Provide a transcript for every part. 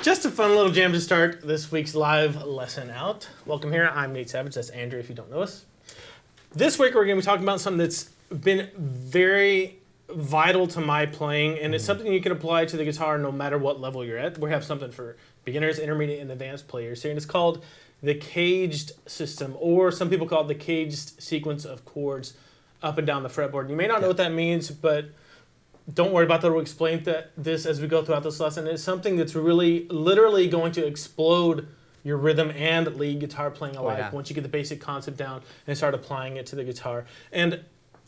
Just a fun little jam to start this week's live lesson out. Welcome here. I'm Nate Savage. That's Andrew if you don't know us. This week we're going to be talking about something that's been very vital to my playing, and it's something you can apply to the guitar no matter what level you're at. We have something for beginners, intermediate, and advanced players here, and it's called the CAGED system, or some people call it the CAGED sequence of chords up and down the fretboard. You may not know what that means, but don't worry about that. We'll explain this as we go throughout this lesson. It's something that's really, literally going to explode your rhythm and lead guitar playing alike once you get the basic concept down and start applying it to the guitar. And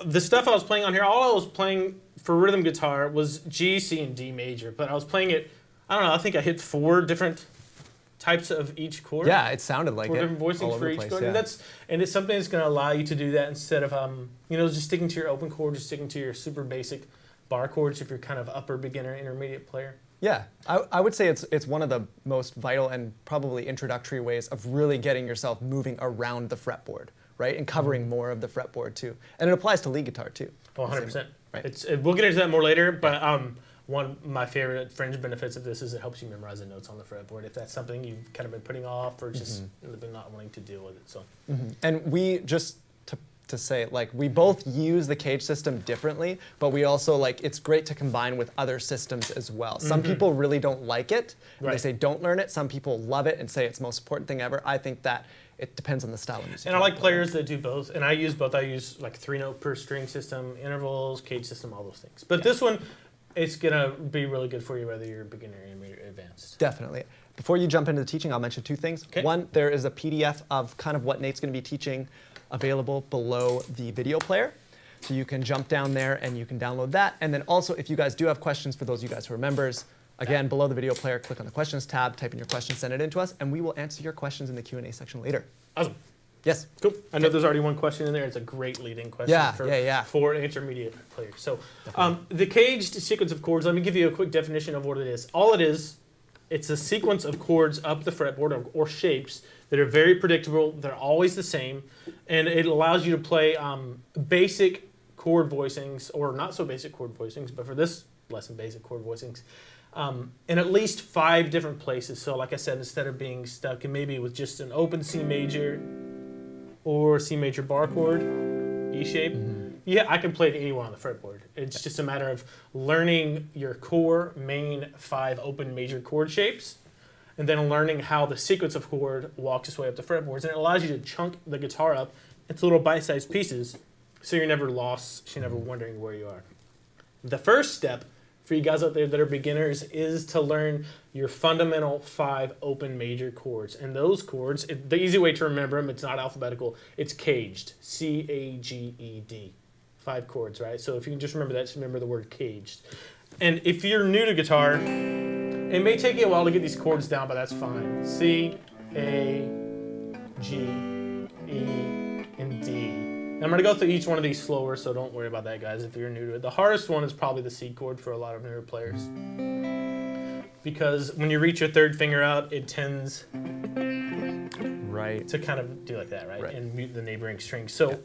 the stuff I was playing on here, all I was playing for rhythm guitar was G, C, and D major. But I was playing it, I don't know, I think I hit 4 different types of each chord. Yeah, it sounded like 4 different voicings for each chord. Yeah. And it's something that's going to allow you to do that instead of just sticking to your open chord, just sticking to your super basic bar chords if you're kind of upper beginner, intermediate player. Yeah, I would say it's one of the most vital and probably introductory ways of really getting yourself moving around the fretboard, right? And covering more of the fretboard too. And it applies to lead guitar too. Oh, 100%. Right. We'll get into that more later, but one of my favorite fringe benefits of this is it helps you memorize the notes on the fretboard if that's something you've kind of been putting off or just been not wanting to deal with it. So, And we just to say, like, we both use the CAGED system differently, but we also, like, it's great to combine with other systems as well. Some people really don't like it, and they say don't learn it. Some people love it and say it's the most important thing ever. I think that it depends on the style of music. And I like players that do both, and I use both. I use like 3-note per string system, intervals, CAGED system, all those things. But this one, it's gonna be really good for you whether you're beginner, intermediate, or advanced. Definitely. Before you jump into the teaching, I'll mention 2 things. Okay. One, there is a PDF of kind of what Nate's going to be teaching available below the video player. So you can jump down there and you can download that. And then also, if you guys do have questions, for those of you guys who are members, again, below the video player, click on the questions tab, type in your question, send it in to us, and we will answer your questions in the Q&A section later. Awesome. Yes. Cool. I know there's already one question in there. It's a great leading question for intermediate players. So the CAGED sequence of chords, let me give you a quick definition of what it is. All it is, it's a sequence of chords up the fretboard or shapes that are very predictable. They're always the same. And it allows you to play basic chord voicings, or not so basic chord voicings, but for this lesson, basic chord voicings, in at least 5 different places. So like I said, instead of being stuck in maybe with just an open C major or C major bar chord, E shape, yeah, I can play it anywhere on the fretboard. It's just a matter of learning your core main 5 open major chord shapes, and then learning how the sequence of chord walks its way up the fretboards. And it allows you to chunk the guitar up into little bite-sized pieces, so you're never lost, so you're never wondering where you are. The first step for you guys out there that are beginners is to learn your fundamental 5 open major chords. And those chords, the easy way to remember them, it's not alphabetical, it's CAGED, C-A-G-E-D. 5 chords, right? So if you can just remember that, just remember the word CAGED. And if you're new to guitar, it may take you a while to get these chords down, but that's fine. C, A, G, E, and D. And I'm going to go through each one of these slower, so don't worry about that, guys, if you're new to it. The hardest one is probably the C chord for a lot of newer players, because when you reach your 3rd finger out, it tends to kind of do like that, right? And mute the neighboring strings. So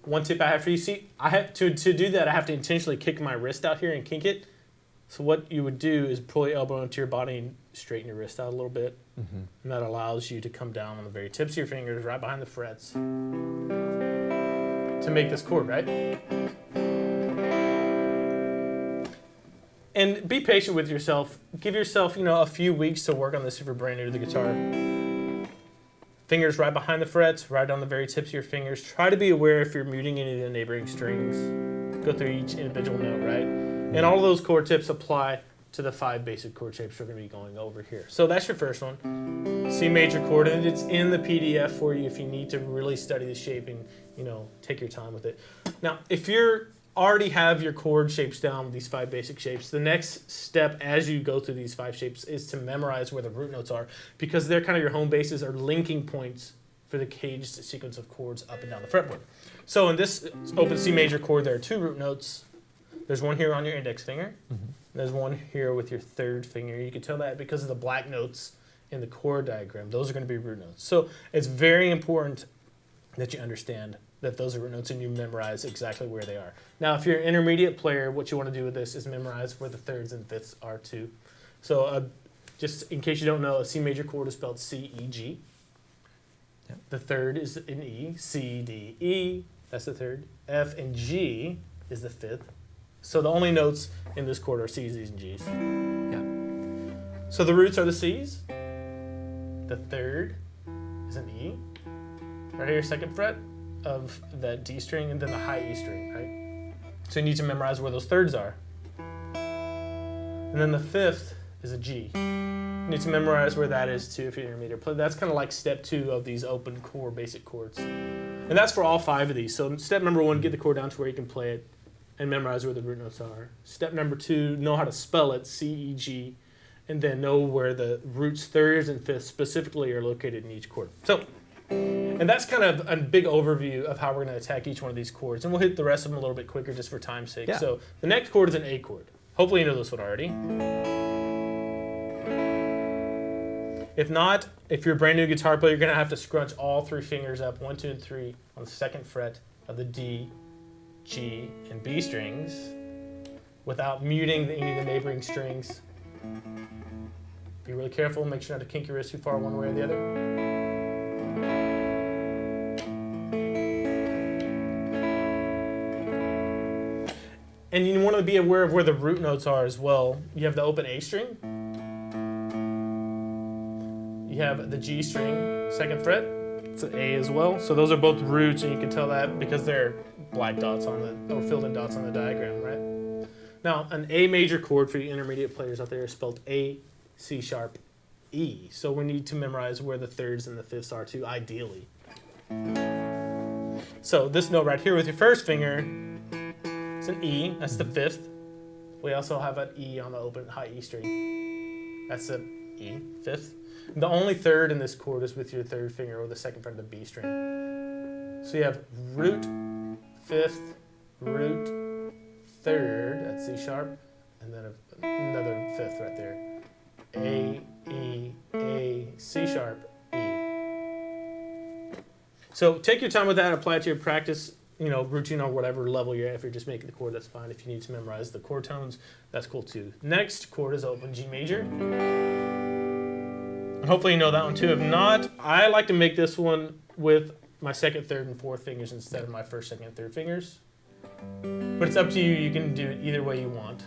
one tip I have for you, see, I have to do that, I have to intentionally kick my wrist out here and kink it. So what you would do is pull your elbow into your body and straighten your wrist out a little bit. And that allows you to come down on the very tips of your fingers, right behind the frets, to make this chord, right? And be patient with yourself. Give yourself, a few weeks to work on this if you're brand new to the guitar. Fingers right behind the frets, right on the very tips of your fingers. Try to be aware if you're muting any of the neighboring strings. Go through each individual note, right? And all of those chord tips apply to the 5 basic chord shapes we're going to be going over here. So that's your first one, C major chord, and it's in the PDF for you if you need to really study the shaping, take your time with it. Now, if you already have your chord shapes down, these 5 basic shapes, the next step as you go through these 5 shapes is to memorize where the root notes are, because they're kind of your home bases or linking points for the CAGED sequence of chords up and down the fretboard. So in this open C major chord, there are 2 root notes. There's one here on your index finger. There's one here with your 3rd finger. You can tell that because of the black notes in the chord diagram. Those are going to be root notes. So it's very important that you understand that those are root notes and you memorize exactly where they are. Now, if you're an intermediate player, what you want to do with this is memorize where the 3rds and 5ths are too. So just in case you don't know, a C major chord is spelled C-E-G. Yep. The third is an E, C, D, E. That's the third. F and G is the fifth. So the only notes in this chord are C's, D's, and G's. Yeah. So the roots are the C's. The third is an E. Right here, second fret of that D string, and then the high E string, right? So you need to memorize where those thirds are. And then the fifth is a G. You need to memorize where that is too if you're intermediate player. That's kind of like step 2 of these open chord basic chords. And that's for all 5 of these. So step number 1, get the chord down to where you can play it and memorize where the root notes are. Step number 2, know how to spell it, C-E-G, and then know where the roots, thirds, and fifths specifically are located in each chord. So, and that's kind of a big overview of how we're going to attack each one of these chords. And we'll hit the rest of them a little bit quicker just for time's sake. Yeah. So the next chord is an A chord. Hopefully you know this one already. If not, if you're a brand new guitar player, you're going to have to scrunch all 3 fingers up, 1, 2, and 3, on the second fret of the D, G, and B strings without muting any of the neighboring strings. Be really careful, make sure not to kink your wrist too far one way or the other. And you want to be aware of where the root notes are as well. You have the open A string. You have the G string, second fret. It's an A as well. So those are both roots, and you can tell that because they're black dots on the, or filled in dots on the diagram, right? Now, an A major chord for you intermediate players out there is spelled A, C sharp, E. So we need to memorize where the thirds and the fifths are too, ideally. So this note right here with your first finger, it's an E, that's the fifth. We also have an E on the open high E string. That's an E, fifth. The only third in this chord is with your third finger or the second fret of the B string. So you have root, fifth, root, third, that's C sharp, and then another fifth right there. A, E, C sharp, E. So take your time with that, apply it to your practice, routine or whatever level you're at. If you're just making the chord, that's fine. If you need to memorize the chord tones, that's cool too. Next chord is open G major. And hopefully you know that one too. If not, I like to make this one with my second, third, and fourth fingers instead of my first, second, and third fingers. But it's up to you. You can do it either way you want.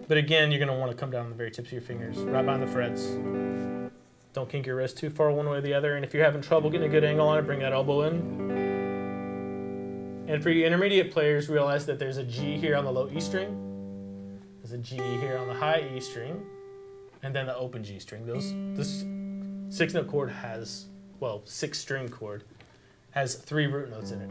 But again, you're going to want to come down on the very tips of your fingers, right behind the frets. Don't kink your wrist too far one way or the other. And if you're having trouble getting a good angle on it, bring that elbow in. And for you intermediate players, realize that there's a G here on the low E string. There's a G here on the high E string. And then the open G string. This 6-note chord has, 6-string chord, has 3 root notes in it.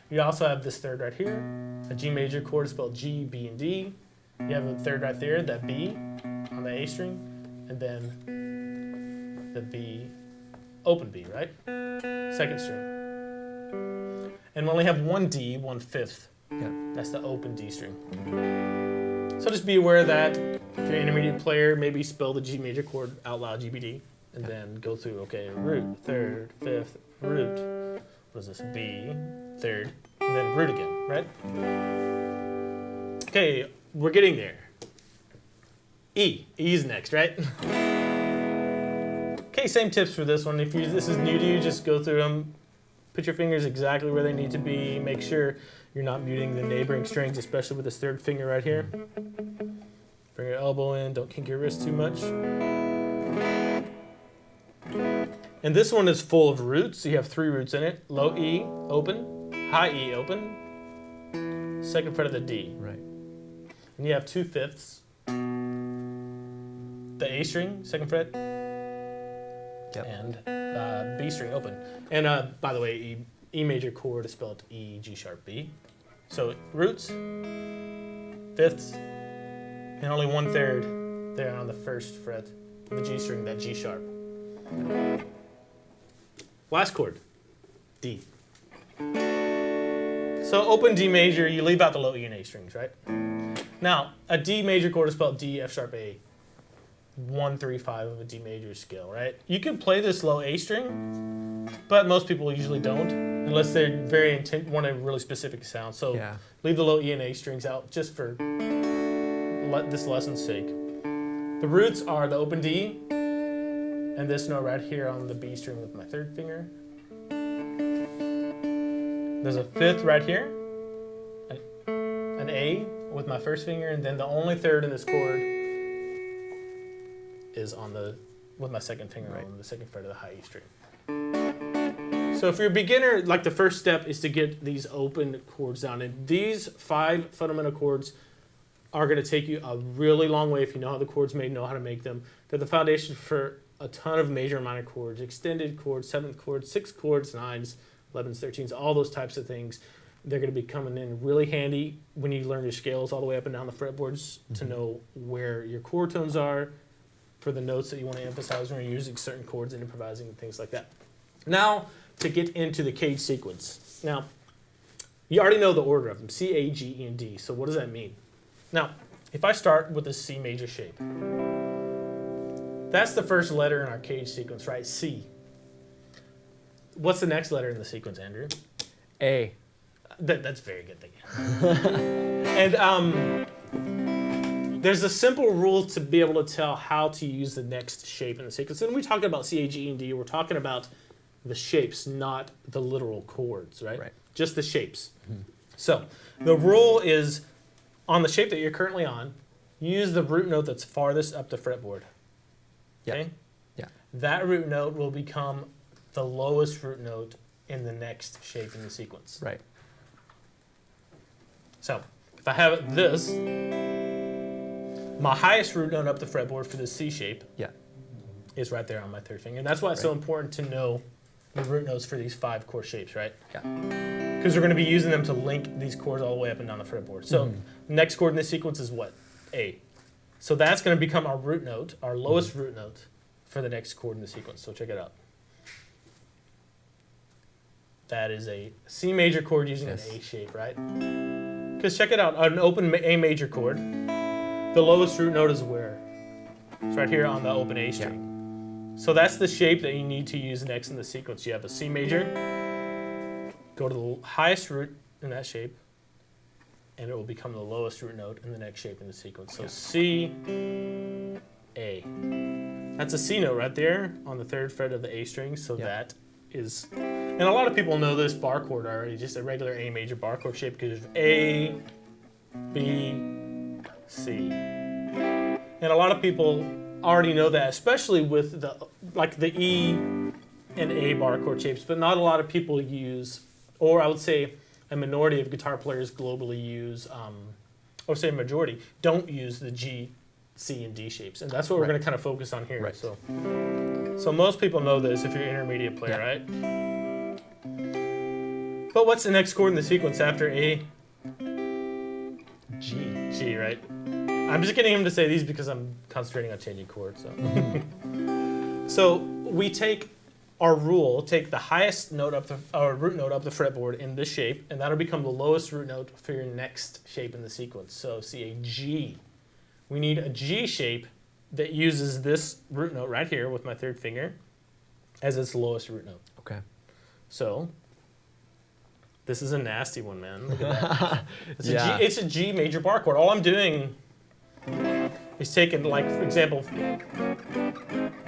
You also have this third right here. A G major chord is spelled G, B, and D. You have a third right there, that B on the A string, and then the B, open B, right? Second string. And we only have one D, 1/5. Yeah. That's the open D string. So just be aware of that. If you're an intermediate player, maybe spell the G major chord out loud, GBD, and then go through, okay, root, third, fifth, root. What is this? B, third, and then root again, right? Okay, we're getting there. E. E's next, right? Okay, same tips for this one. If this is new to you, just go through them. Put your fingers exactly where they need to be. Make sure you're not muting the neighboring strings, especially with this third finger right here. Bring your elbow in. Don't kink your wrist too much. And this one is full of roots. So you have 3 roots in it. Low E, open. High E, open. Second fret of the D. Right. And you have 2/5. The A string, second fret. Yep. And B string, open. And by the way, E major chord is spelled E, G sharp, B. So roots, fifths, and only 1/3 there on the first fret of the G string, that G sharp. Last chord, D. So open D major, you leave out the low E and A strings, right? Now, a D major chord is spelled D, F sharp, A. 1, 3, 5 of a D major scale, right? You can play this low A string but most people usually don't, unless they're very want a really specific sound. So leave the low E and A strings out just for this lesson's sake. The roots are the open D and this note right here on the B string with my third finger. There's a fifth right here, an A with my first finger, and then the only third in this chord is on with my second finger on the second fret of the high E string. So if you're a beginner, like the first step is to get these open chords down. And these 5 fundamental chords are going to take you a really long way if you know how the chords made, know how to make them. They're the foundation for a ton of major and minor chords, extended chords, 7th chords, 6th chords, 9s, 11s, 13s, all those types of things. They're going to be coming in really handy when you learn your scales all the way up and down the fretboards to know where your chord tones are for the notes that you want to emphasize when you're using certain chords and improvising and things like that. Now, to get into the CAGED sequence. Now, you already know the order of them, C, A, G, E, and D. So what does that mean? Now, if I start with a C major shape, that's the first letter in our CAGED sequence, right? C. What's the next letter in the sequence, Andrew? A. That's very good, thank you. And there's a simple rule to be able to tell how to use the next shape in the sequence. And when we talk about C, A, G, E, and D, we're talking about the shapes, not the literal chords, right? Just the shapes. So the rule is on the shape that you're currently on, use the root note that's farthest up the fretboard. Okay? Yeah. That root note will become the lowest root note in the next shape in the sequence. Right. So if I have this, my highest root note up the fretboard for the C shape is right there on my third finger. And that's why it's so important to know the root notes for these 5 chord shapes, right? Yeah. Because we're going to be using them to link these chords all the way up and down the fretboard. So next chord in this sequence is what? A. So that's going to become our root note, our lowest root note for the next chord in the sequence. So check it out. That is a C major chord using an A shape, right? Because check it out, an open A major chord, the lowest root note is where? It's right here on the open A string. So that's the shape that you need to use next in the sequence. You have a C major, go to the highest root in that shape, and it will become the lowest root note in the next shape in the sequence. So C, A. That's a C note right there on the 3rd fret of the A string, so that is, and a lot of people know this bar chord already, just a regular A major bar chord shape because of A, B, C. And a lot of people already know that, especially with the E and A bar chord shapes, but not a lot of people use, or I would say a minority of guitar players globally use, or say a majority, don't use the G, C, and D shapes. And that's what we're going to kind of focus on here. Right. So most people know this if you're an intermediate player, right? But what's the next chord in the sequence after A? G. G, right? I'm just getting him to say these because I'm concentrating on changing chords. So, so we take our rule, take the highest note up root note up the fretboard in this shape, and that'll become the lowest root note for your next shape in the sequence. So see a G. We need a G shape that uses this root note right here with my 3rd finger as its lowest root note. Okay. So this is a nasty one, man. Look at that. It's a G major bar chord. All I'm doing is taking, like, for example,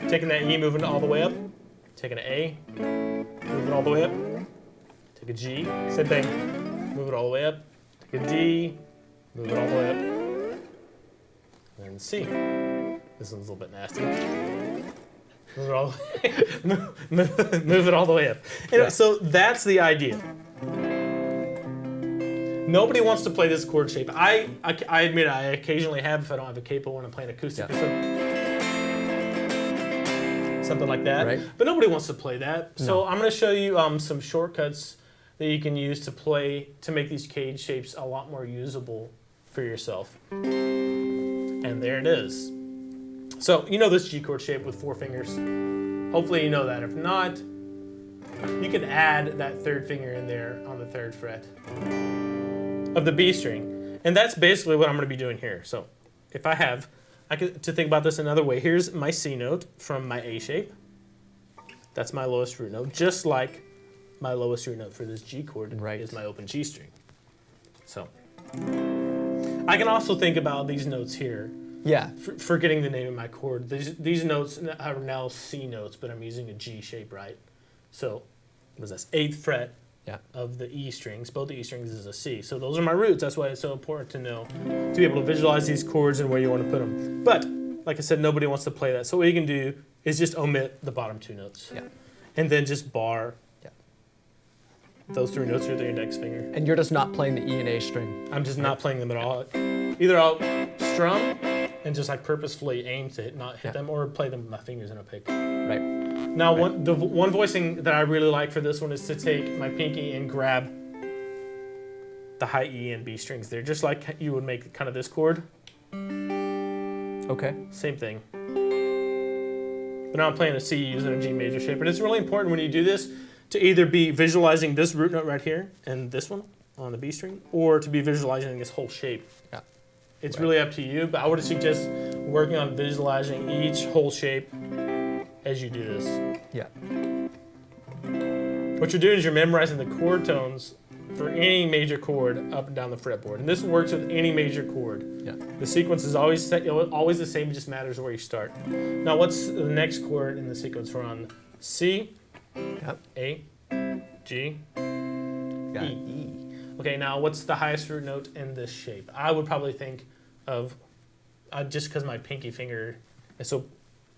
taking that E, moving it all the way up, taking an A, move it all the way up, take a G, same thing, move it all the way up, take a D, move it all the way up, and then C. This one's a little bit nasty. Move it all the way, move it all the way up. Anyway, so that's the idea. Nobody wants to play this chord shape. I admit I occasionally have if I don't have a capo when I'm playing acoustic or something like that. Right. But nobody wants to play that. No. So I'm going to show you some shortcuts that you can use to make these CAGED shapes a lot more usable for yourself. And there it is. So you know this G chord shape with 4 fingers. Hopefully you know that. If not, you can add that 3rd finger in there on the 3rd fret of the B string. And that's basically what I'm going to be doing here. So if to think about this another way, here's my C note from my A shape. That's my lowest root note, just like my lowest root note for this G chord is my open G string. So I can also think about these notes here. Yeah. Forgetting the name of my chord. These notes are now C notes, but I'm using a G shape, right? So was this 8th fret of the E strings. Both the E strings is a C. So those are my roots. That's why it's so important to know, to be able to visualize these chords and where you want to put them. But like I said, nobody wants to play that. So what you can do is just omit the bottom 2 notes. Yeah. And then just bar those 3 notes with your index finger. And you're just not playing the E and A string. I'm just not playing them at all. Either I'll strum and just like purposefully aim to not hit them, or play them with my fingers in a pick. Right. Now, the one voicing that I really like for this one is to take my pinky and grab the high E and B strings there, just like you would make kind of this chord. Okay. Same thing. But now I'm playing a C using a G major shape. And it's really important when you do this to either be visualizing this root note right here and this one on the B string, or to be visualizing this whole shape. Yeah. It's really up to you, but I would suggest working on visualizing each whole shape as you do this. Yeah. What you're doing is you're memorizing the chord tones for any major chord up and down the fretboard. And this works with any major chord. Yeah. The sequence is always the same, it just matters where you start. Now what's the next chord in the sequence? We're on C, A, G, E. Okay, now what's the highest root note in this shape? I would probably think of, just because my pinky finger is so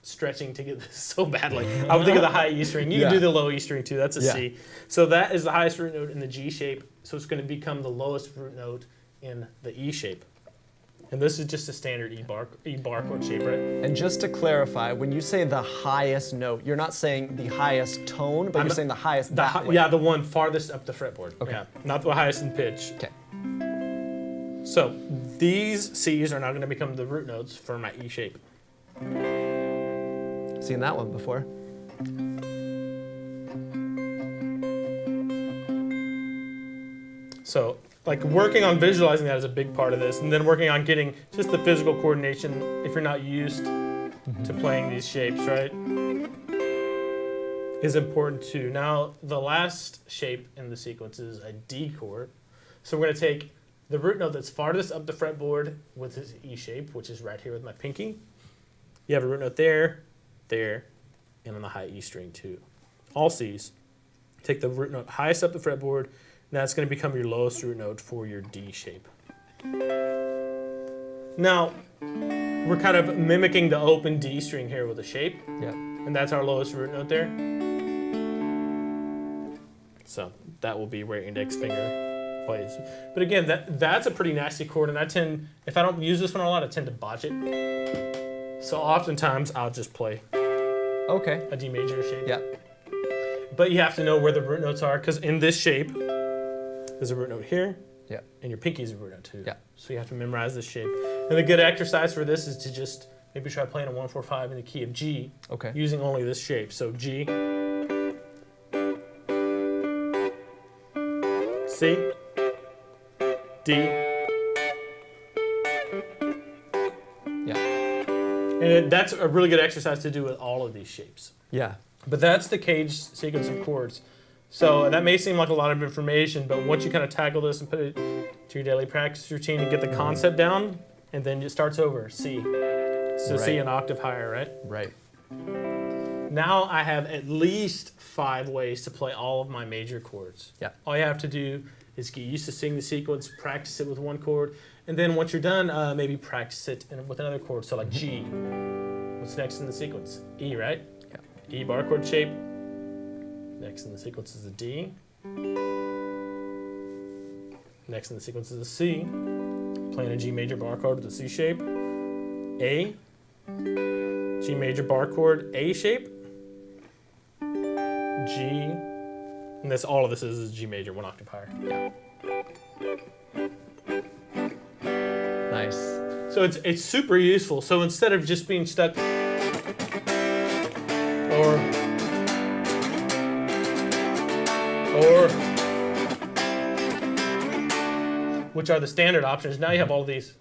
stretching to get this so badly, I would think of the high E string. You can do the low E string too, that's a C. So that is the highest root note in the G shape, so it's going to become the lowest root note in the E shape. And this is just a standard E bar chord shape, right? And just to clarify, when you say the highest note, you're not saying the highest tone, but you're saying the highest that way. Yeah, the one farthest up the fretboard. Okay. Yeah, not the highest in pitch. Okay. So these C's are now going to become the root notes for my E shape. Seen that one before. So like working on visualizing that is a big part of this, and then working on getting just the physical coordination if you're not used to playing these shapes, right, is important too. Now the last shape in the sequence is a D chord. So we're going to take the root note that's farthest up the fretboard with this E shape, which is right here with my pinky. You have a root note there, there, and on the high E string too. All C's. Take the root note highest up the fretboard, and that's going to become your lowest root note for your D shape. Now, we're kind of mimicking the open D string here with a shape. Yeah. And that's our lowest root note there. So that will be where your index finger plays. But again, that's a pretty nasty chord, and if I don't use this one a lot, I tend to botch it. So oftentimes I'll just play a D major shape. Yeah. But you have to know where the root notes are, because in this shape, there's a root note here, and your pinky is a root note too. Yeah. So you have to memorize this shape. And the good exercise for this is to just maybe try playing a 1-4-5 in the key of G, using only this shape. So G, C, D, and that's a really good exercise to do with all of these shapes. Yeah. But that's the CAGED sequence of chords. So that may seem like a lot of information, but once you kind of tackle this and put it to your daily practice routine and get the concept down, and then it starts over, C. So C an octave higher, right? Right. Now I have at least 5 ways to play all of my major chords. Yeah. All you have to do is get used to singing the sequence, practice it with one chord, and then once you're done, maybe practice it with another chord. So like G. What's next in the sequence? E, right? Yeah. E bar chord shape. Next in the sequence is a D. Next in the sequence is a C. Playing a G major bar chord with a C shape. A. G major bar chord, A shape. G. And all of this is G major, 1 octave higher. Yeah. Nice. So it's super useful. So instead of just being stuck or which are the standard options, now you have all these.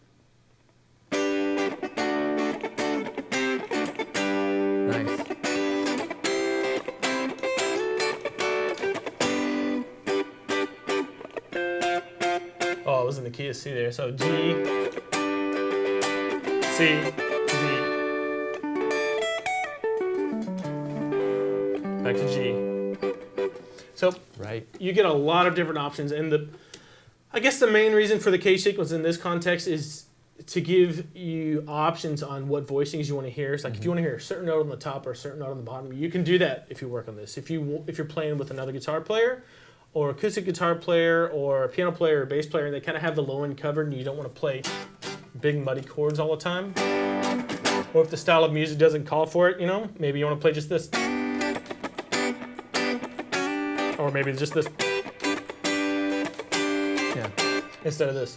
Nice. was in the key of C there. So G, C, D. Back to G. So you get a lot of different options, and I guess the main reason for the CAGED sequence in this context is to give you options on what voicings you want to hear. It's like if you want to hear a certain note on the top or a certain note on the bottom, you can do that if you work on this. If you're playing with another guitar player, or acoustic guitar player, or a piano player, or bass player, and they kind of have the low end covered, and you don't want to play big muddy chords all the time, or if the style of music doesn't call for it, maybe you want to play just this, or maybe just this. Instead of this.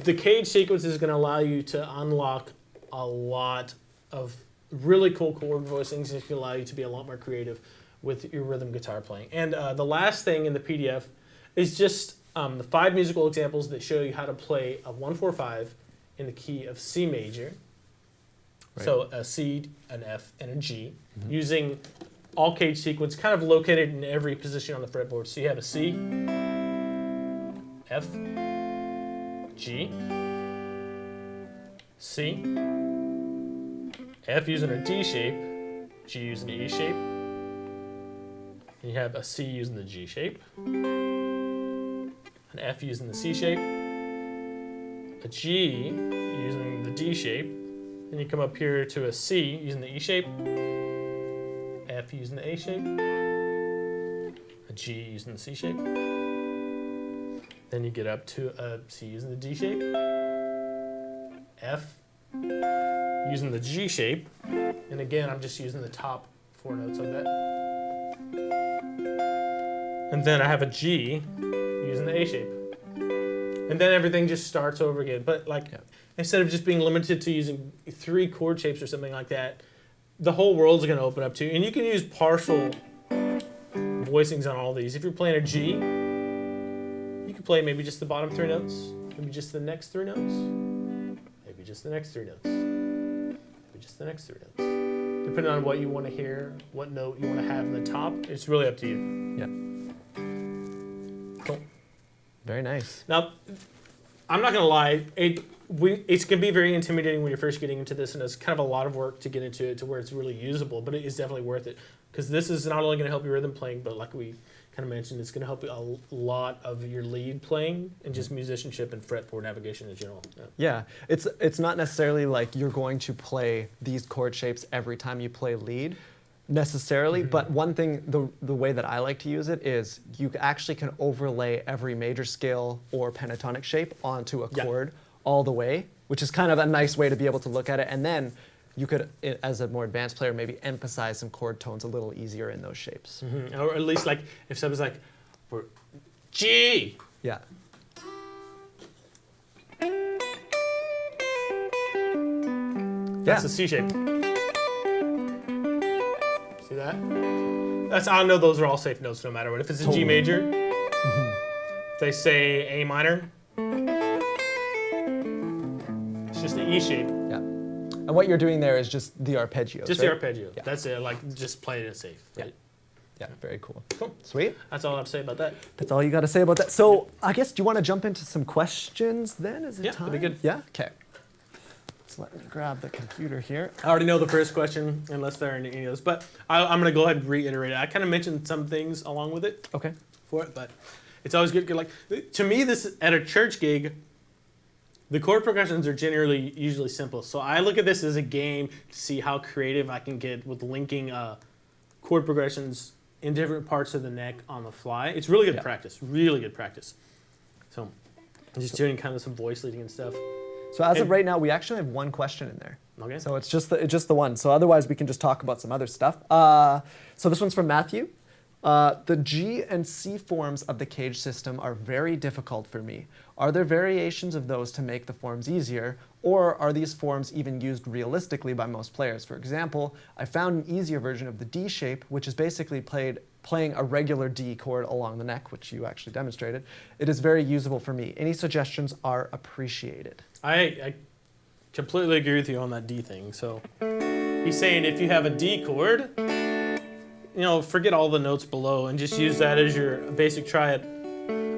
The CAGED sequence is going to allow you to unlock a lot of really cool chord voicings. It's going to allow you to be a lot more creative with your rhythm guitar playing. And the last thing in the PDF is just the 5 musical examples that show you how to play a 1-4-5 in the key of C major. Right. So a C, an F, and a G, using all CAGED sequence kind of located in every position on the fretboard. So you have a C, F, G, C, F using a D shape, G using the E shape, and you have a C using the G shape, an F using the C shape, a G using the D shape, and you come up here to a C using the E shape, F using the A shape, a G using the C shape, then you get up to a C using the D shape, F using the G shape, and again I'm just using the top 4 notes of that, and then I have a G using the A shape, and then everything just starts over again. But instead of just being limited to using 3 chord shapes or something like that, the whole world's going to open up to you. And you can use partial voicings on all these. If you're playing a G, you can play maybe just the bottom 3 notes, maybe just the next 3 notes, maybe just the next 3 notes, maybe just the next 3 notes. Depending on what you want to hear, what note you want to have in the top, it's really up to you. Yeah. Cool. Very nice. Now, I'm not going to lie, it's going to be very intimidating when you're first getting into this, and it's kind of a lot of work to get into it to where it's really usable, but it is definitely worth it, because this is not only going to help your rhythm playing, but like we kind of mentioned, it's going to help you a lot of your lead playing and just musicianship and fretboard navigation in general. Yeah, it's not necessarily like you're going to play these chord shapes every time you play lead necessarily, but one thing, the way that I like to use it is you actually can overlay every major scale or pentatonic shape onto a chord all the way, which is kind of a nice way to be able to look at it. And then you could, as a more advanced player, maybe emphasize some chord tones a little easier in those shapes. Or at least like if someone's like, we're G. Yeah. That's the C shape. See that? I know those are all safe notes no matter what. If it's a G major, if they say A minor, it's just the E shape. Yeah. And what you're doing there is just the arpeggios, Just right? the arpeggio. Yeah. That's it. Like just playing it safe. Yeah. Right? Yeah. Very cool. Cool. Sweet. That's all I have to say about that. That's all you got to say about that. So I guess, do you want to jump into some questions then? Is it time? That'd be good. Yeah? Okay. So let me grab the computer here. I already know the first question, unless there are any of those, but I'm going to go ahead and reiterate it. I kind of mentioned some things along with it. Okay. For it, but it's always good. Like, to me, this at a church gig, the chord progressions are generally usually simple. So I look at this as a game to see how creative I can get with linking chord progressions in different parts of the neck on the fly. It's really good practice. Really good practice. So I'm just doing kind of some voice leading and stuff. So as of right now, we actually have one question in there. Okay. So it's just the one. So otherwise, we can just talk about some other stuff. So this one's from Matthew. The G and C forms of the CAGED system are very difficult for me. Are there variations of those to make the forms easier, or are these forms even used realistically by most players? For example, I found an easier version of the D shape, which is basically playing a regular D chord along the neck, which you actually demonstrated. It is very usable for me. Any suggestions are appreciated. I completely agree with you on that D thing. So he's saying if you have a D chord, forget all the notes below and just use that as your basic triad.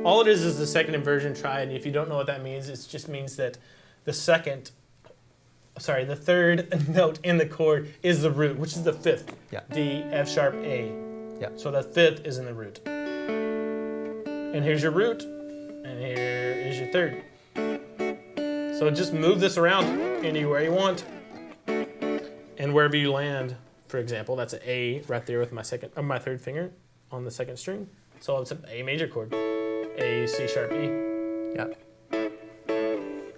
All it is the second inversion triad. If you don't know what that means, it just means that the third note in the chord is the root, which is the fifth. Yeah. D, F sharp, A. Yeah. So the fifth is in the root. And here's your root, and here is your third. So just move this around anywhere you want. And wherever you land, for example, that's an A right there with my third finger on the second string. So it's an A major chord. A, C sharp, E. Yeah.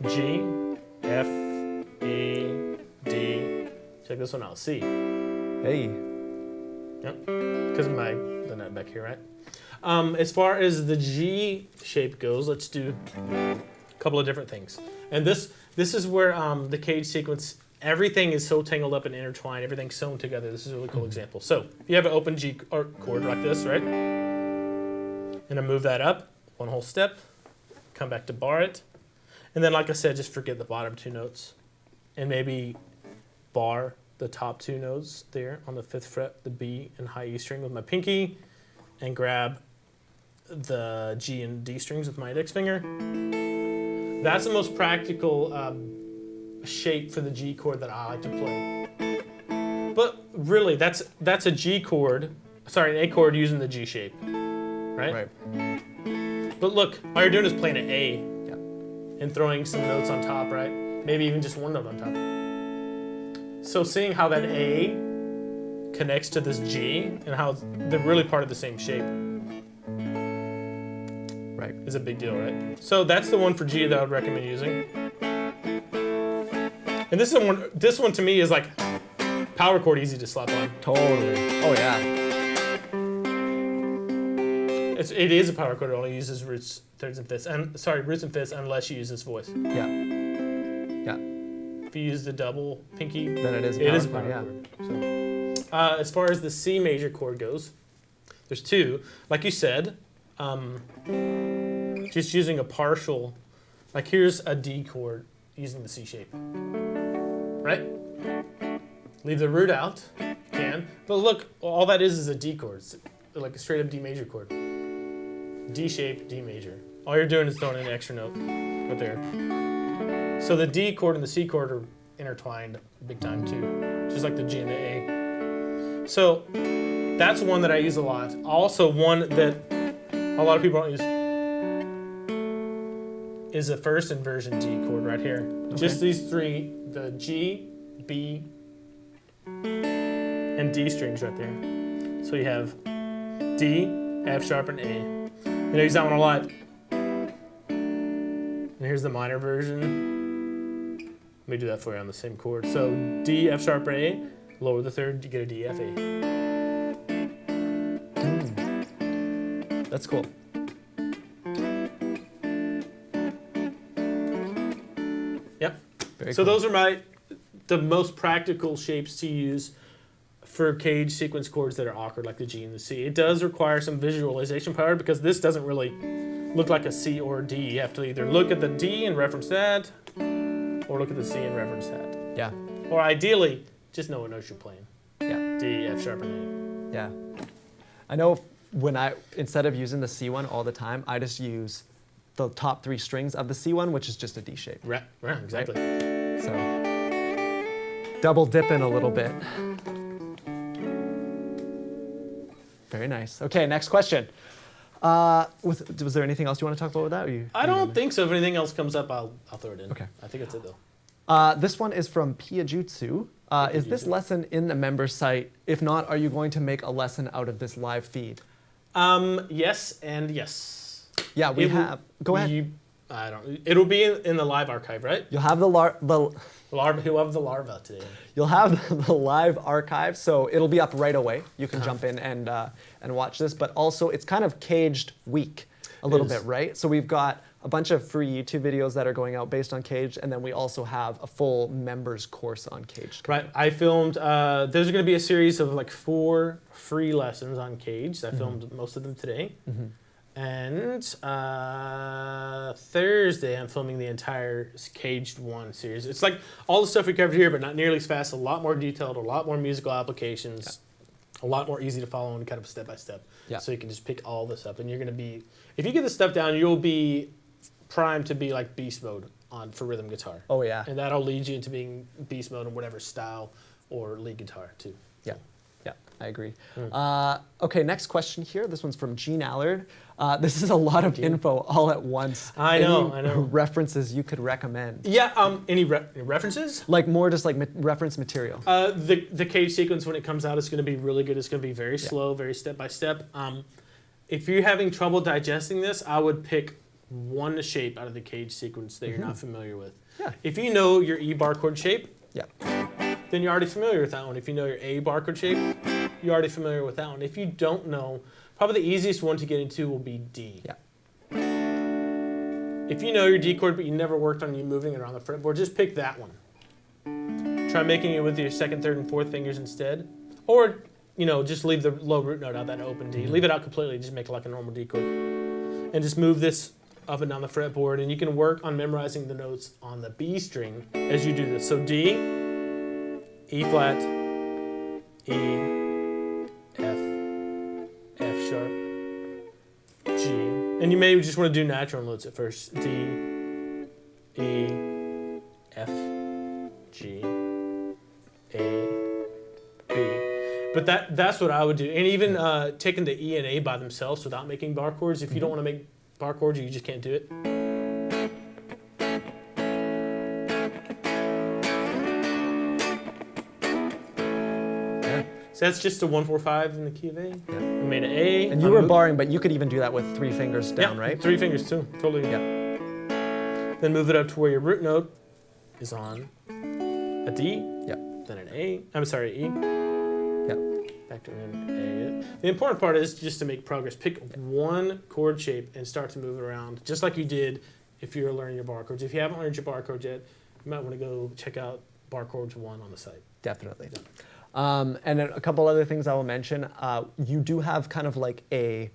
G, F, E, D. Check this one out. C. Hey. Yep. Because of the note back here, right? As far as the G shape goes, let's do a couple of different things. And this is where the CAGED sequence, everything is so tangled up and intertwined, everything's sewn together. This is a really cool example. So if you have an open G chord like this, right? And I move that up one whole step, come back to bar it. And then, like I said, just forget the bottom two notes. And maybe bar the top two notes there on the 5th fret, the B and high E string with my pinky, and grab the G and D strings with my index finger. That's the most practical shape for the G chord that I like to play. But really, that's a G chord, an A chord using the G shape, right? Right. But look, all you're doing is playing an A. Yeah. And throwing some notes on top, right? Maybe even just one note on top. So seeing how that A connects to this G and how they're really part of the same shape, right, is a big deal, right? So that's the one for G that I would recommend using. And this one to me is like power chord, easy to slap on. Totally. Oh yeah. It is a power chord. It only uses roots, thirds, and fifths. Roots and fifths unless you use this voice. Yeah. Yeah. If you use the double pinky, then it is a power chord. So, as far as the C major chord goes, there's two. Like you said, just using a partial. Like here's a D chord using the C shape. Right? Leave the root out. You can. But look, all that is a D chord. It's like a straight up D major chord. D shape, D major. All you're doing is throwing in an extra note right there. So the D chord and the C chord are intertwined big time too, just like the G and the A. So that's one that I use a lot. Also one that a lot of people don't use is a first inversion D chord right here. Okay. Just these three, the G, B, and D strings right there. So you have D, F sharp, and A. You use that one a lot. And here's the minor version. Let me do that for you on the same chord. So D, F sharp, A, lower the third, you get a D, F, A. That's cool. Yep. Very so cool. Those are the most practical shapes to use for CAGED sequence chords that are awkward, like the G and the C. It does require some visualization power because this doesn't really look like a C or a D. You have to either look at the D and reference that, or look at the C and reference that. Yeah. Or ideally, just know what notes you're playing. Yeah. D, F sharp, and A. Yeah. I know instead of using the C one all the time, I just use the top 3 strings of the C one, which is just a D shape. Right, exactly. Right? So double dipping a little bit. Very nice. Okay, next question. Was there anything else you want to talk about with that? I don't think so. If anything else comes up, I'll throw it in. Okay. I think that's it though. This one is from Piajutsu. Is this lesson in the members site? If not, are you going to make a lesson out of this live feed? Yes and yes. Yeah, we have. Go ahead. It'll be in the live archive, right? You'll have the larva today. You'll have the live archive, so it'll be up right away. You can jump in and watch this. But also, it's kind of CAGED week a little bit, right? So we've got a bunch of free YouTube videos that are going out based on CAGED, and then we also have a full members course on CAGED. Right. I filmed. There's going to be a series of like 4 free lessons on CAGED. I filmed most of them today. Mm-hmm. And Thursday, I'm filming the entire CAGED 1 series. It's like all the stuff we covered here, but not nearly as fast, a lot more detailed, a lot more musical applications. a lot more easy to follow and kind of step by step. Yeah. So you can just pick all this up, and you're going to be, if you get this stuff down, you'll be primed to be like beast mode for rhythm guitar. Oh yeah. And that'll lead you into being beast mode in whatever style or lead guitar too. Yeah. Yeah, I agree. Okay, next question here. This one's from Gene Allard. This is a lot of info all at once. I know. References you could recommend? Yeah. Any references? Like more just like reference material. The cage sequence when it comes out is going to be really good. It's going to be very slow, very step by step. If you're having trouble digesting this, I would pick one shape out of the cage sequence that you're not familiar with. Yeah. If you know your E bar chord shape, Yeah. then you're already familiar with that one. If you know your A bar chord shape, you're already familiar with that one. If you don't know, probably the easiest one to get into will be D. Yeah. If you know your D chord but you never worked on you moving it around the fretboard, just pick that one. Try making it with your second, third, and fourth fingers instead. Or, just leave the low root note out, that open D. Leave it out completely, just make it like a normal D chord. And just move this up and down the fretboard, and you can work on memorizing the notes on the B string as you do this. So D, E flat, E, F sharp, G. And you may just want to do natural notes at first. D, E, F, G, A, B. But that's what I would do. And even taking the E and A by themselves without making bar chords, if you don't want to make bar chords, you just can't do it. So that's just a 1-4-5 in the key of A. Yeah. We made an A. And you were barring, but you could even do that with 3 fingers down, right? 3 fingers too. Totally. Yeah. Then move it up to where your root note is on a D. Yeah. Then an A. I'm sorry, E. Yeah. Back to an A. The important part is just to make progress. Pick one chord shape and start to move it around, just like you did if you're learning your bar chords. If you haven't learned your bar chords yet, you might want to go check out Bar Chords 1 on the site. Definitely. And then a couple other things I will mention. You do have kind of like a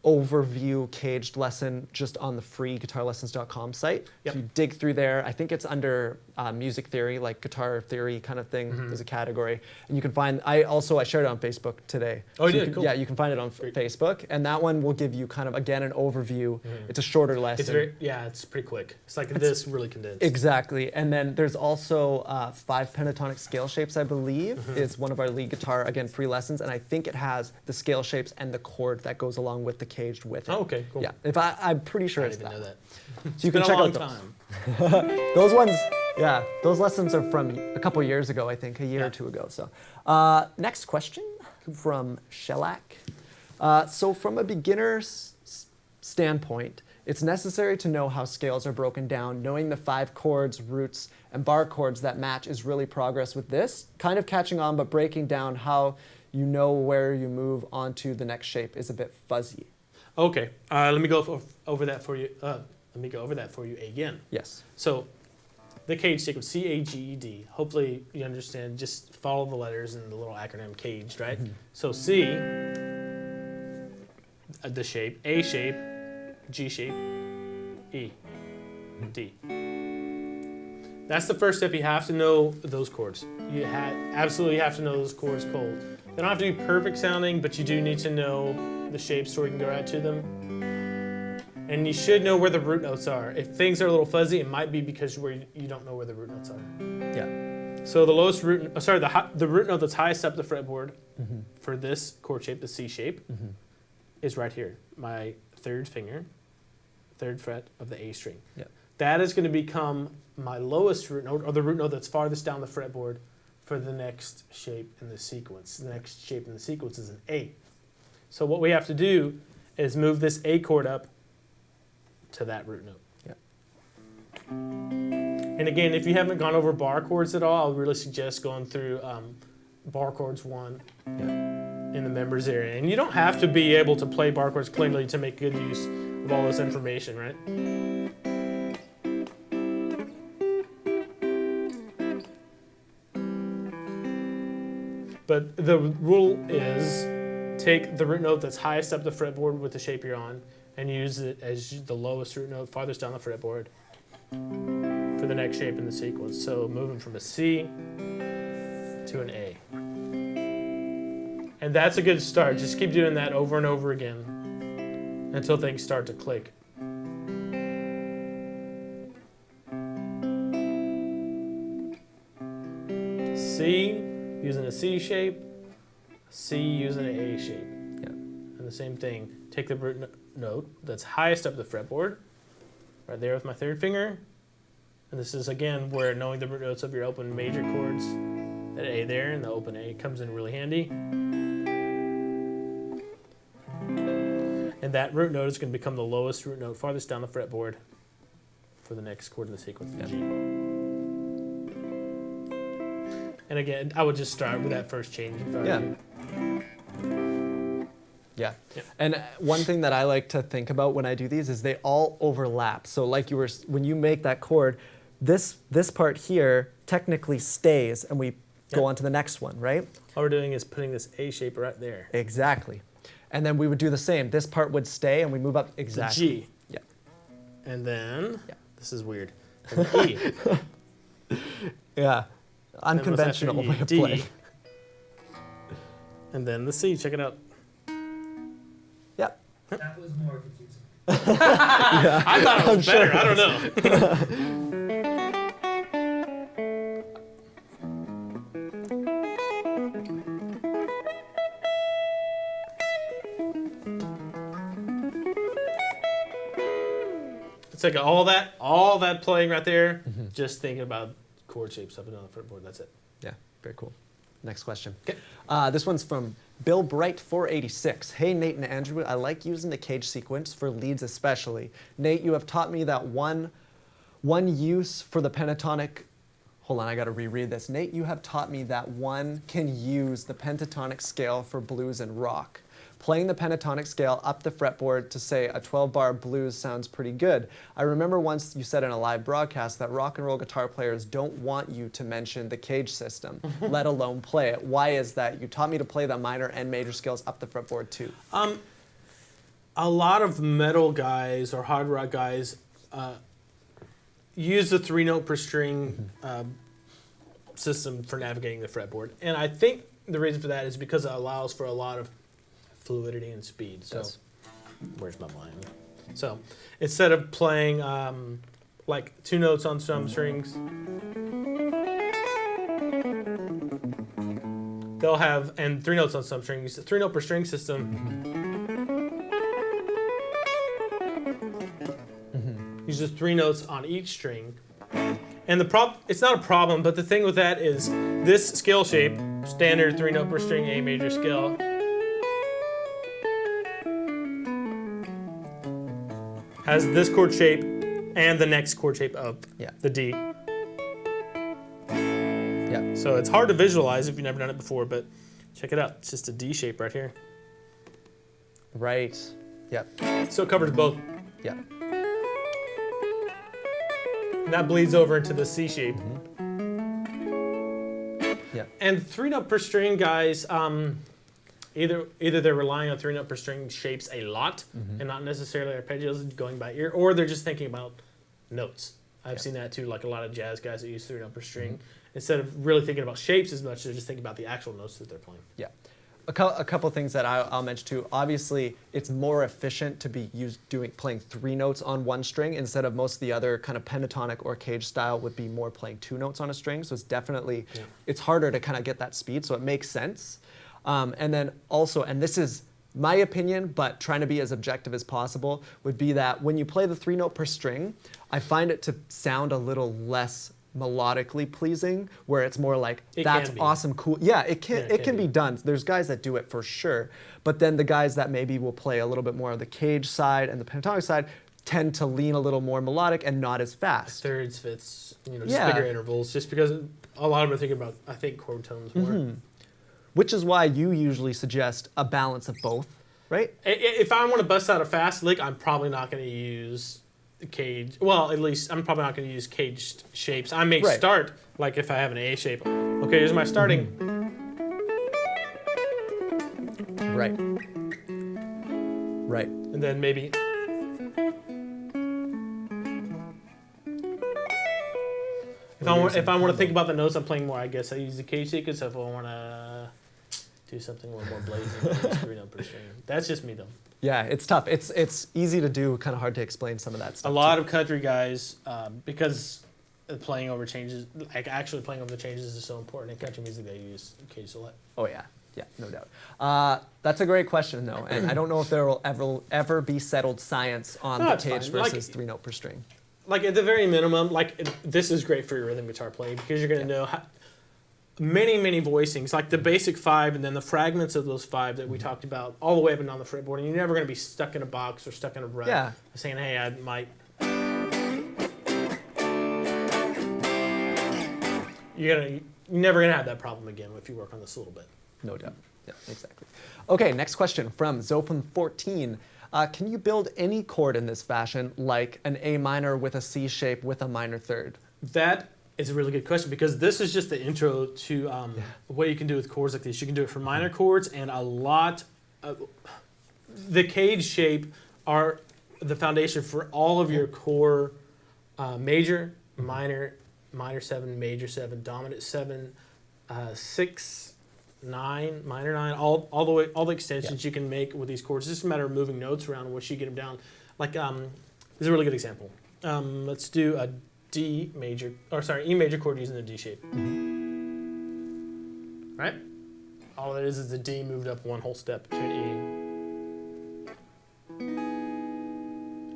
overview caged lesson just on the free guitarlessons.com site. Yep. So you dig through there. I think it's under music theory, like guitar theory kind of thing. There's a category. And you can find, I shared it on Facebook today. Oh, you did? Cool. Yeah, you can find it on Facebook. And that one will give you kind of, again, an overview. It's a shorter lesson. It's pretty quick. It's like this really condensed. Exactly. And then there's also 5 pentatonic scale shapes, I believe, is one of our lead guitar, again, free lessons. And I think it has the scale shapes and the chord that goes along with the caged with it. Oh, okay, cool. Yeah, I'm pretty sure it's that. I didn't even know that. So you can check out those. Those ones, yeah, those lessons are from a couple years ago, I think, a year or two ago. So, next question from Shellac. So from a beginner's standpoint, it's necessary to know how scales are broken down. Knowing the 5 chords, roots, and bar chords that match is really progress with this. Kind of catching on, but breaking down how you know where you move onto the next shape is a bit fuzzy. Okay, let me go over that for you. Again. Yes. So, the CAGED sequence, C-A-G-E-D. Hopefully you understand. Just follow the letters in the little acronym CAGED, right? So C, the shape, A shape, G shape, E, D. That's the first step. You have to know those chords. You absolutely have to know those chords cold. They don't have to be perfect sounding, but you do need to know the shapes so we can go right to them. And you should know where the root notes are. If things are a little fuzzy, it might be because you don't know where the root notes are. Yeah. So the lowest root, the root note that's highest up the fretboard for this chord shape, the C shape, is right here. My 3rd finger, 3rd fret of the A string. Yeah. That is going to become my lowest root note, or the root note that's farthest down the fretboard for the next shape in the sequence. The next shape in the sequence is an A. So what we have to do is move this A chord up to that root note. Yeah. And again, if you haven't gone over bar chords at all, I would really suggest going through Bar Chords 1 in the members area. And you don't have to be able to play bar chords cleanly to make good use of all this information, right? But the rule is take the root note that's highest up the fretboard with the shape you're on and use it as the lowest root note farthest down the fretboard for the next shape in the sequence. So moving from a C to an A. And that's a good start. Just keep doing that over and over again until things start to click. C using a C shape, C using an A shape. Yeah. And the same thing, take the root note that's highest up the fretboard, right there with my third finger. And this is, again, where knowing the root notes of your open major chords, that A there and the open A comes in really handy. And that root note is going to become the lowest root note farthest down the fretboard for the next chord in the sequence, the G. And again, I would just start with that first change if I were you. Yeah. And one thing that I like to think about when I do these is they all overlap. So like you were, when you make that chord, this part here technically stays and we go on to the next one, right? All we're doing is putting this A shape right there. Exactly. And then we would do the same. This part would stay and we move up exactly. The G. Yeah. And then, this is weird, an E. Yeah. Unconventional way of playing. And then the C, check it out. Yep. That was more confusing. Yeah. I thought it was better. I don't know. It's like all that playing right there, just thinking about chord shapes up and down the fretboard. That's it. Yeah, very cool. Next question. Okay. This one's from Bill Bright 486. Hey, Nate and Andrew, I like using the CAGED sequence for leads especially. Nate, you have taught me that one use for the pentatonic. Hold on, I got to reread this. Nate, you have taught me that one can use the pentatonic scale for blues and rock. Playing the pentatonic scale up the fretboard to, say, a 12-bar blues sounds pretty good. I remember once you said in a live broadcast that rock and roll guitar players don't want you to mention the CAGED system, let alone play it. Why is that? You taught me to play the minor and major scales up the fretboard too. A lot of metal guys or hard rock guys use the 3-note per string system for navigating the fretboard. And I think the reason for that is because it allows for a lot of fluidity and speed. So, where's my mind? So, instead of playing like 2 notes on some strings, they'll have, and 3 notes on some strings, 3-note per string system uses 3 notes on each string. And it's not a problem, but the thing with that is this scale shape, standard 3-note per string A major scale, has this chord shape and the next chord shape of the D. Yeah. So it's hard to visualize if you've never done it before, but check it out. It's just a D shape right here. Right. Yep. So it covers both. Yeah. And that bleeds over into the C shape. Yeah. And 3-note per string guys, either they're relying on 3-note per string shapes a lot and not necessarily arpeggios going by ear, or they're just thinking about notes. I've seen that too, like a lot of jazz guys that use 3-note per string. Instead of really thinking about shapes as much, they're just thinking about the actual notes that they're playing. Yeah. A couple things that I'll mention too. Obviously, it's more efficient to be playing 3 notes on one string instead of most of the other kind of pentatonic or CAGED style would be more playing 2 notes on a string. So it's definitely, it's harder to kind of get that speed, so it makes sense. And then also, and this is my opinion, but trying to be as objective as possible, would be that when you play the 3-note per string, I find it to sound a little less melodically pleasing, where it's more like, that's awesome, cool. Yeah, it can be done. There's guys that do it for sure, but then the guys that maybe will play a little bit more of the CAGED side and the pentatonic side tend to lean a little more melodic and not as fast. Thirds, fifths, just bigger intervals, just because a lot of them are thinking about, I think, chord tones more. Which is why you usually suggest a balance of both, right? If I want to bust out a fast lick, I'm probably not going to use CAGED. Well, at least I'm probably not going to use CAGED shapes. I may start, like if I have an A shape. Okay, here's my starting. Right. Right. And then maybe. If I want to think about the notes I'm playing more, I guess I use the CAGED sequence. If I want to do something a little more blazing than this 3 note per string. That's just me though. Yeah, it's tough. It's easy to do, kind of hard to explain some of that stuff. A lot of country guys, because playing over changes, like actually playing over the changes is so important in country music, they use cage select. Oh yeah, yeah, no doubt. That's a great question though, and I don't know if there will ever be settled science on the cage versus 3 note per string. Like at the very minimum, this is great for your rhythm guitar playing because you're going to know many voicings, like the basic 5 and then the fragments of those 5 that we talked about all the way up and down the fretboard, and you're never going to be stuck in a box or stuck in a rut saying, hey, I might. You're never going to have that problem again if you work on this a little bit. No doubt. Yeah, exactly. Okay, next question from Zopen14. Can you build any chord in this fashion, like an A minor with a C shape with a minor third? That is a really good question because this is just the intro to what you can do with chords like this. You can do it for minor chords, and a lot of the cage shape are the foundation for all of your core major, minor, minor 7, major 7, dominant 7, 6, 9, minor 9, all the way, all the extensions you can make with these chords. It's just a matter of moving notes around once you get them down. Like this is a really good example. Let's do a E major chord using the D shape. Right? All it is a D moved up one whole step to an E.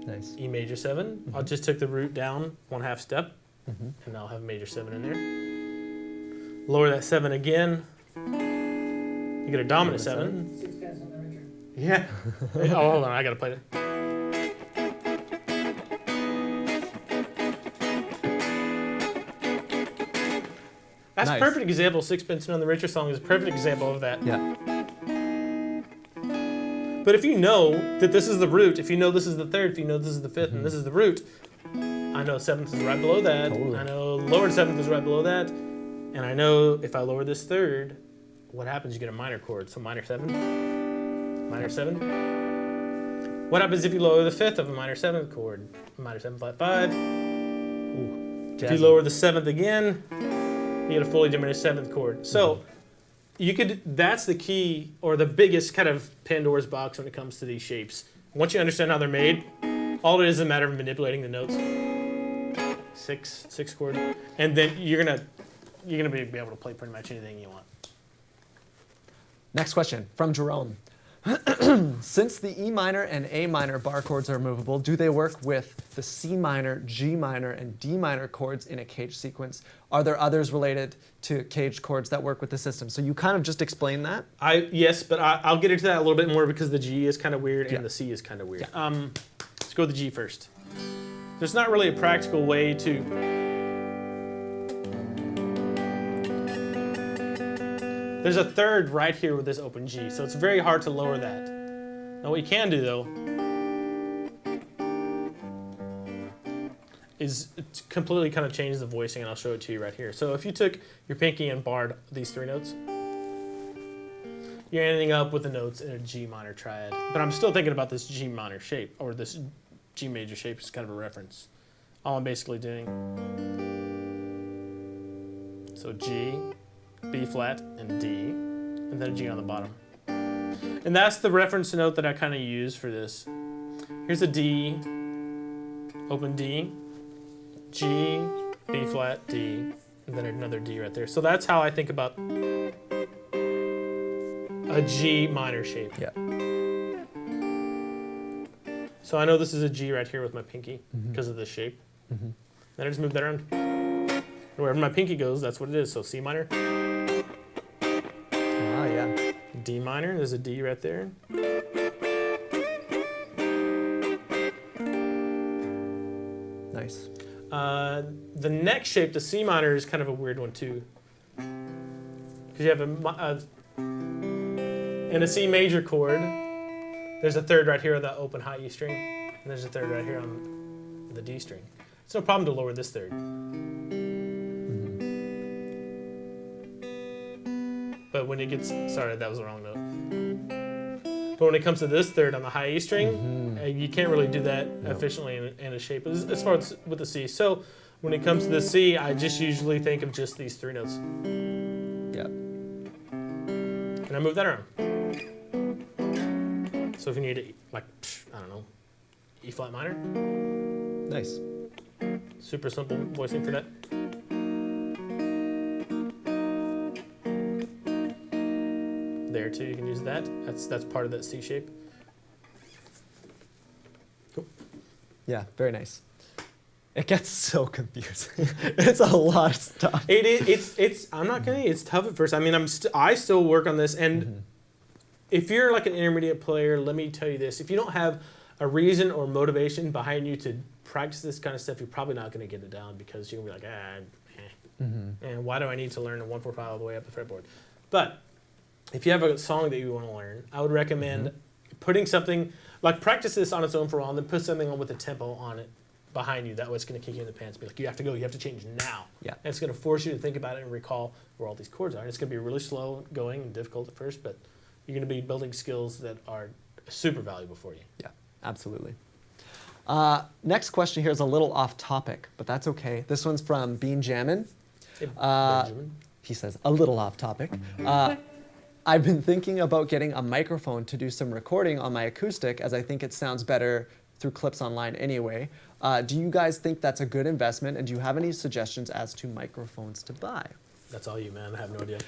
Nice. E major 7. I just took the root down 1/2 step, and now I'll have major 7 in there. Lower that 7 again. You get a dominant 7. 6 guys on the Richard. Yeah. Oh, hold on, I gotta play it. That's a perfect example. Sixpence on the Richard song is a perfect example of that. Yeah. But if you know that this is the root, if you know this is the 3rd, if you know this is the 5th, and this is the root, I know 7th is right below that. Totally. I know lowered 7th is right below that. And I know if I lower this 3rd, what happens? You get a minor chord. So minor 7, minor 7. What happens if you lower the 5th of a minor 7th chord? Minor 7 flat 5. Ooh. If you lower the 7th again, you get a fully diminished 7th chord. So you could. That's the key, or the biggest kind of Pandora's box when it comes to these shapes. Once you understand how they're made, all it is a matter of manipulating the notes. 6 chord, and then you're gonna be able to play pretty much anything you want. Next question from Jerome. Since the E minor and A minor bar chords are movable, do they work with the C minor, G minor, and D minor chords in a cage sequence? Are there others related to cage chords that work with the system? So you kind of just explained that. Yes, but I'll get into that a little bit more because the G is kind of weird and the C is kind of weird. Yeah. Let's go with the G first. There's not really a practical way to. There's a 3rd right here with this open G, so it's very hard to lower that. Now what you can do though is completely kind of change the voicing, and I'll show it to you right here. So if you took your pinky and barred these 3 notes, you're ending up with the notes in a G minor triad. But I'm still thinking about this G minor shape, or this G major shape is kind of a reference. All I'm basically doing, so G, B flat, and D, and then a G on the bottom. And that's the reference note that I kind of use for this. Here's a D, open D, G, B flat, D, and then another D right there. So that's how I think about a G minor shape. Yeah. So I know this is a G right here with my pinky because of this shape. Then I just move that around. Wherever my pinky goes, that's what it is. So C minor. D minor, there's a D right there. Nice. The next shape, the C minor, is kind of a weird one too. Because you have in a C major chord, there's a 3rd right here on the open high E string, and there's a 3rd right here on the D string. It's no problem to lower this 3rd. But when it gets, sorry, that was the wrong note. But when it comes to this 3rd on the high E string, you can't really do that efficiently in a shape as far as with the C. So when it comes to the C, I just usually think of just these 3 notes. Yeah. And And I move that around. So if you need, like, I don't know, E flat minor. Nice. Super simple voicing for that. There too, you can use that. That's part of that C shape. Cool. Yeah, very nice. It gets so confusing. It's a lot of stuff. It's I'm not kidding. It's tough at first. I mean, I still work on this, and if you're like an intermediate player, let me tell you this: if you don't have a reason or motivation behind you to practice this kind of stuff, you're probably not going to get it down because you're going to be like, and why do I need to learn a 1/4 all the way up the fretboard? But if you have a song that you want to learn, I would recommend putting something like practice this on its own for a while, and then put something on with a tempo on it behind you. That way it's going to kick you in the pants. Be like, you have to go. You have to change now. Yeah. And it's going to force you to think about it and recall where all these chords are. And it's going to be really slow going and difficult at first, but you're going to be building skills that are super valuable for you. Yeah, absolutely. Next question here is a little off topic, but that's okay. This one's from Bean Jammin. Hey, Benjamin. He says, a little off topic. I've been thinking about getting a microphone to do some recording on my acoustic, as I think it sounds better through clips online anyway. Do you guys think that's a good investment, and do you have any suggestions as to microphones to buy? That's all you, man. I have no idea.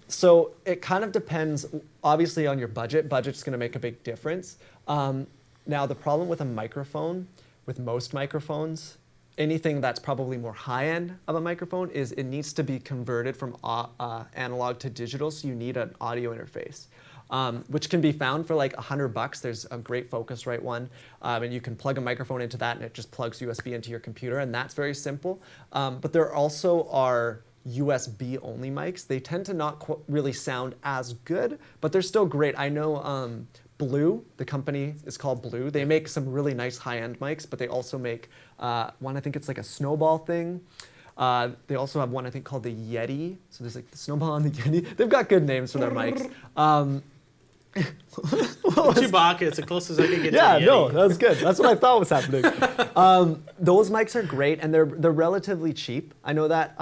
So it kind of depends, obviously, on your budget. Budget's going to make a big difference. Now, the problem with a microphone, with most microphones, anything that's probably more high-end of a microphone is it needs to be converted from analog to digital, so you need an audio interface. Which can be found for like $100. There's a great Focusrite one, and you can plug a microphone into that, and it just plugs USB into your computer, and that's very simple. But there also are USB-only mics. They tend to not really sound as good, but they're still great. I know Blue, the company is called Blue. They make some really nice high-end mics, but they also make one, I think it's like a snowball thing. They also have one, I think, called the Yeti. So there's like the snowball and the Yeti. They've got good names for their mics. Chewbacca, it's the closest I could get to Yeah, Yeti. no, that was good. That's what I thought was happening. Those mics are great, and they're relatively cheap. I know that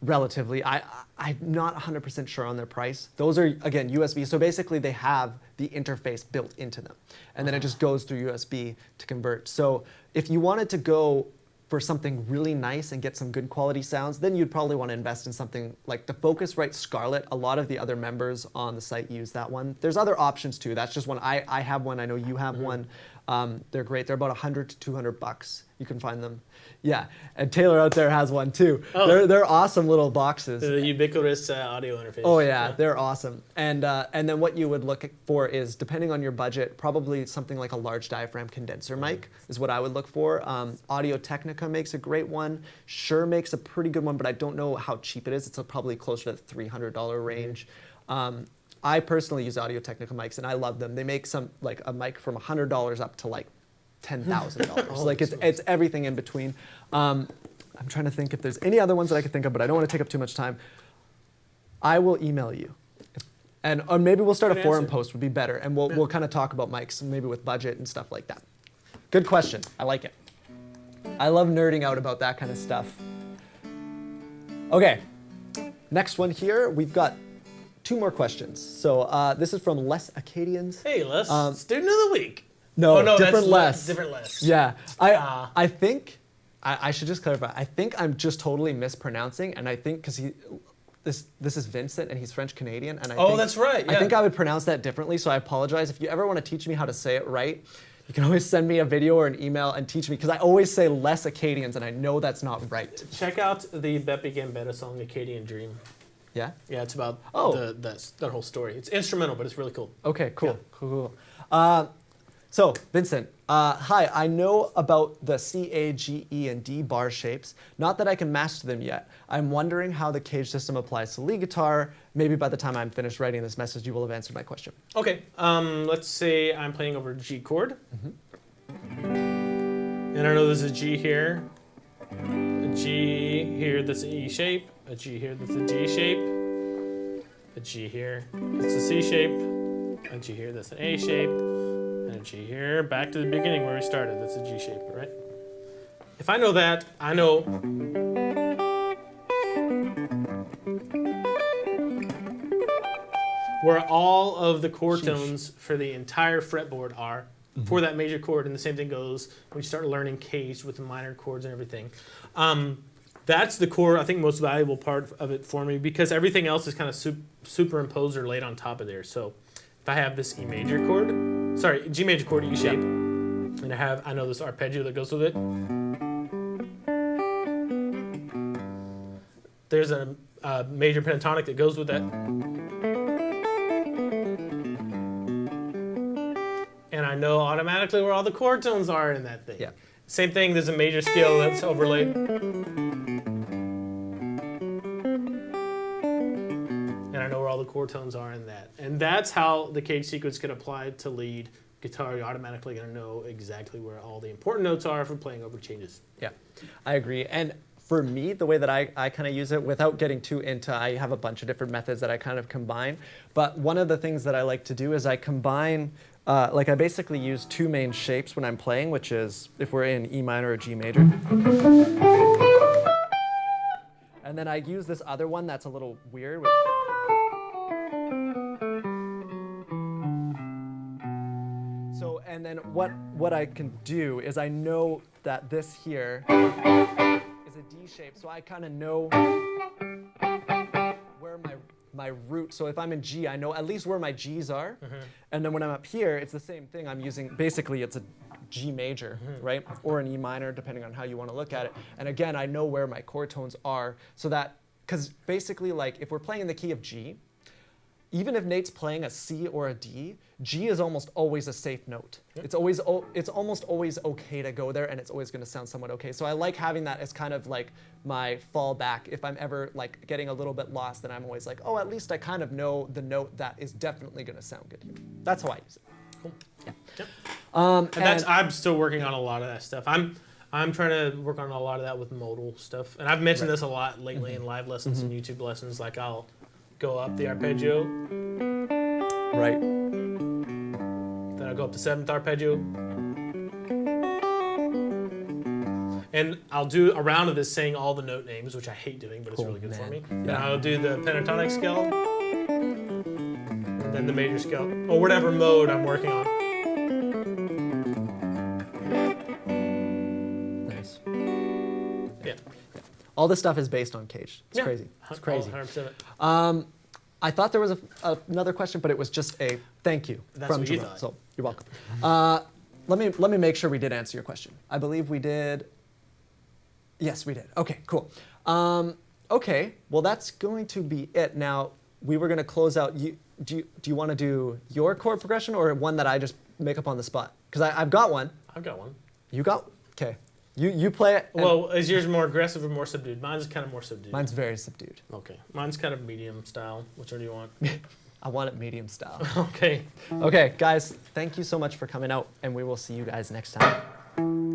relatively. I'm not 100% sure on their price. Those are, again, USB. So basically, they have the interface built into them. And then it just goes through USB to convert. So if you wanted to go for something really nice and get some good quality sounds, then you'd probably want to invest in something like the Focusrite Scarlett. A lot of the other members on the site use that one. There's other options too. That's just one. I have one. I know you have one. They're great. They're about $100 to $200. You can find them. Yeah, and Taylor out there has one too. Oh. They're awesome little boxes. The ubiquitous audio interface. Oh yeah, they're awesome. And then what you would look for is, depending on your budget, probably something like a large diaphragm condenser mic is what I would look for. Audio-Technica makes a great one. Shure makes a pretty good one, but I don't know how cheap it is. It's probably closer to the $300 range. I personally use Audio-Technica mics, and I love them. They make some like a mic from $100 up to like $10,000. Like it's everything in between. I'm trying to think if there's any other ones that I could think of, but I don't want to take up too much time. I will email you, and or maybe we'll start a forum post would be better, and we'll kind of talk about mics, maybe with budget and stuff like that. Good question. I like it. I love nerding out about that kind of stuff. Okay, next one here. We've got 2 more questions. So this is from Les Acadians. Hey, Les, student of the week. No, different that's Les. Different Les. Yeah, I think I should just clarify. I think I'm just totally mispronouncing, and I think because this is Vincent, and he's French Canadian, and I think, that's right. Yeah. I think I would pronounce that differently. So I apologize. If you ever want to teach me how to say it right, you can always send me a video or an email and teach me, because I always say Les Acadians, and I know that's not right. Check out the Beppe Gambetta song, Acadian Dream. Yeah? Yeah, it's about that whole story. It's instrumental, but it's really cool. Okay, cool. Yeah. Cool. So, Vincent, hi, I know about the C, A, G, E, and D bar shapes. Not that I can master them yet. I'm wondering how the CAGED system applies to lead guitar. Maybe by the time I'm finished writing this message, you will have answered my question. Okay, let's say I'm playing over a G chord. And I know there's a G here, a G here that's an E shape, a G here that's a D shape, a G here that's a C shape, a G here that's an A shape, and a G here, back to the beginning where we started, that's a G shape, right? If I know that, I know where all of the chord tones for the entire fretboard are for that major chord, and the same thing goes when you start learning CAGED with the minor chords and everything. That's the core, I think, most valuable part of it for me, because everything else is kind of superimposed or laid on top of there. So if I have this G major chord, E shape, and I know this arpeggio that goes with it. There's a major pentatonic that goes with that. And I know automatically where all the chord tones are in that thing. Yeah. Same thing, there's a major scale that's overlaid. And I know where all the chord tones are in that. And that's how the CAGED sequence can apply to lead guitar. You're automatically going to know exactly where all the important notes are for playing over changes. Yeah, I agree. And for me, the way that I kind of use it, without getting too into, I have a bunch of different methods that I kind of combine. But one of the things that I like to do is I combine, I basically use two main shapes when I'm playing, which is if we're in E minor or G major. And then I use this other one that's a little weird. So, and then what I can do is I know that this here is a D shape, so I kind of know where my root, so if I'm in G, I know at least where my G's are. And then when I'm up here, it's the same thing. I'm using, basically it's a G major, right? Or an E minor, depending on how you want to look at it. And again, I know where my chord tones are, so that, because basically, like, if we're playing in the key of G, even if Nate's playing a C or a D, G is almost always a safe note. Yep. It's almost always okay to go there, and it's always going to sound somewhat okay. So I like having that as kind of like my fallback. If I'm ever like getting a little bit lost, then I'm always like, oh, at least I kind of know the note that is definitely going to sound good here. That's how I use it. Cool. Yeah. Yep. And I'm still working on a lot of that stuff. I'm trying to work on a lot of that with modal stuff, and I've mentioned this a lot lately in live lessons and YouTube lessons. Like I'll go up the arpeggio, right? Then I'll go up the 7th arpeggio, and I'll do a round of this saying all the note names, which I hate doing, but it's really good for me. Yeah. And I'll do the pentatonic scale, and then the major scale, or whatever mode I'm working on. Nice. Yeah. All this stuff is based on CAGED. It's crazy. It's crazy. 100%. I thought there was another question, but it was just a thank you from what you Jerome. thought. So you're welcome. Let me make sure we did answer your question. I believe we did. Yes, we did. Okay, cool. Okay, well that's going to be it. Now we were going to close out. Do you want to do your chord progression or one that I just make up on the spot? Because I've got one. I've got one. You got? Okay. You play it. Well, is yours more aggressive or more subdued? Mine's kind of more subdued. Mine's very subdued. Okay. Mine's kind of medium style. Which one do you want? I want it medium style. Okay. Okay, guys, thank you so much for coming out, and we will see you guys next time.